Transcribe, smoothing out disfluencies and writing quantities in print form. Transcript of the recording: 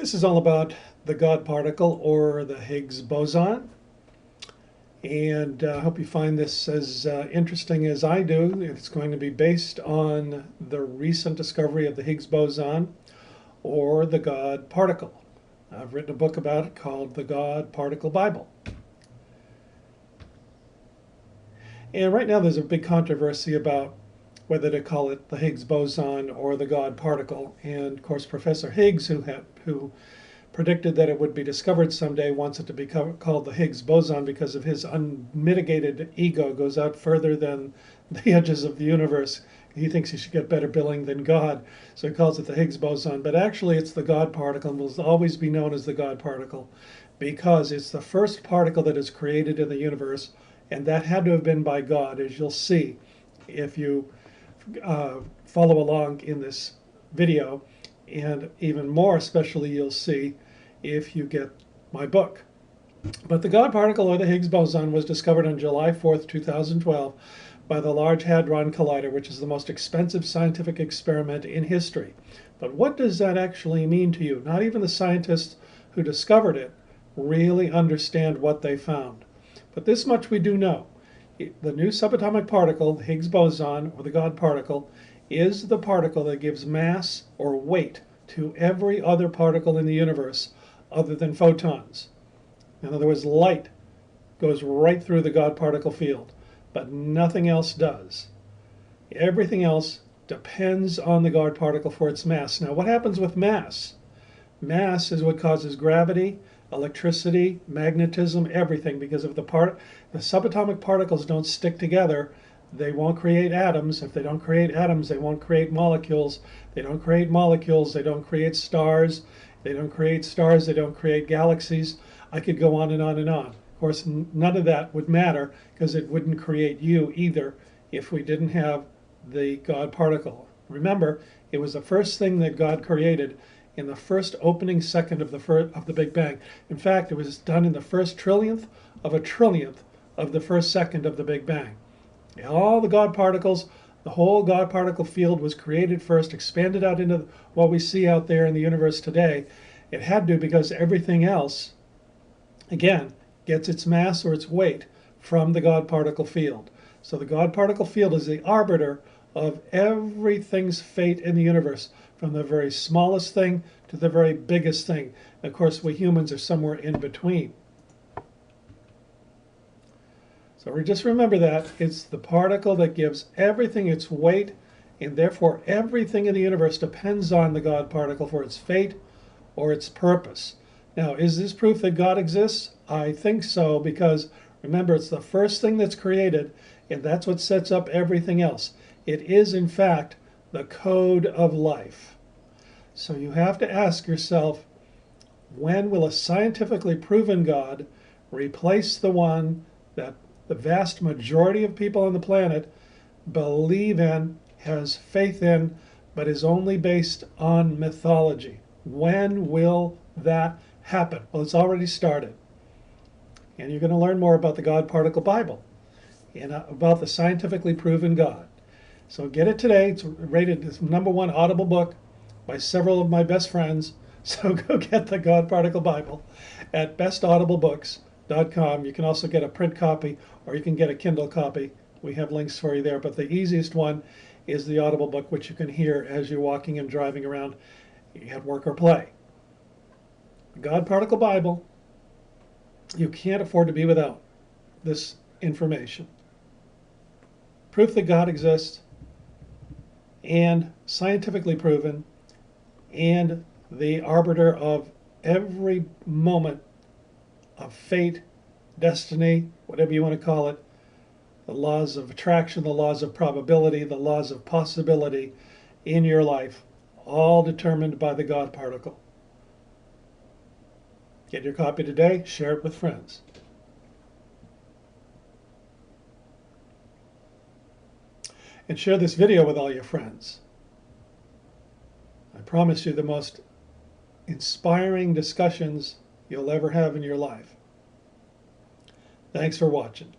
This is all about the God particle or the Higgs boson. And I hope you find this as interesting as I do. It's going to be based on the recent discovery of the Higgs boson or the God particle. I've written a book about it called The God Particle Bible. And right now there's a big controversy about whether to call it the Higgs boson or the God particle. And of course, Professor Higgs, who predicted that it would be discovered someday, wants it to be called the Higgs boson because of his unmitigated ego, goes out further than the edges of the universe. He thinks he should get better billing than God, so he calls it the Higgs boson. But actually it's the God particle and will always be known as the God particle because it's the first particle that is created in the universe, and that had to have been by God, as you'll see if you follow along in this video. And even more especially you'll see if you get my book. But the God particle or the Higgs boson was discovered on July 4th, 2012 by the Large Hadron Collider, which is the most expensive scientific experiment in history. But what does that actually mean to you? Not even the scientists who discovered it really understand what they found. But this much we do know. The new subatomic particle, the Higgs boson or the God particle, is the particle that gives mass or weight to every other particle in the universe other than photons. In other words, light goes right through the God particle field, but nothing else does. Everything else depends on the God particle for its mass. Now, what happens with mass? Mass is what causes gravity, electricity, magnetism, everything, because if the subatomic particles don't stick together, they won't create atoms. If they don't create atoms, they won't create molecules. They don't create molecules, they don't create stars. They don't create stars, they don't create galaxies. I could go on and on and on. Of course, none of that would matter because it wouldn't create you either if we didn't have the God particle. Remember, it was the first thing that God created in the first opening second of the Big Bang. In fact, it was done in the first trillionth of a trillionth of the first second of the Big Bang. All the God particles, the whole God particle field was created first, expanded out into what we see out there in the universe today. It had to because everything else, again, gets its mass or its weight from the God particle field. So the God particle field is the arbiter of everything's fate in the universe, from the very smallest thing to the very biggest thing. Of course, we humans are somewhere in between. So just remember that it's the particle that gives everything its weight, and therefore everything in the universe depends on the God particle for its fate or its purpose. Now, is this proof that God exists? I think so, because remember, it's the first thing that's created, and that's what sets up everything else. It is, in fact, the code of life. So you have to ask yourself, when will a scientifically proven God replace the one that the vast majority of people on the planet believe in, has faith in, but is only based on mythology? When will that happen? Well, it's already started. And you're going to learn more about the God Particle Bible and about the scientifically proven God. So get it today. It's rated as #1 Audible book by several of my best friends. So go get the God Particle Bible at bestaudiblebooks.com. You can also get a print copy, or you can get a Kindle copy. We have links for you there, but the easiest one is the Audible book, which you can hear as you're walking and driving around at work or play. The God Particle Bible, you can't afford to be without this information. Proof that God exists, and scientifically proven, and the arbiter of every moment of fate, destiny, whatever you want to call it, the laws of attraction, the laws of probability, the laws of possibility in your life, all determined by the God particle. Get your copy today, share it with friends. And share this video with all your friends. I promise you the most inspiring discussions you'll ever have in your life. Thanks for watching.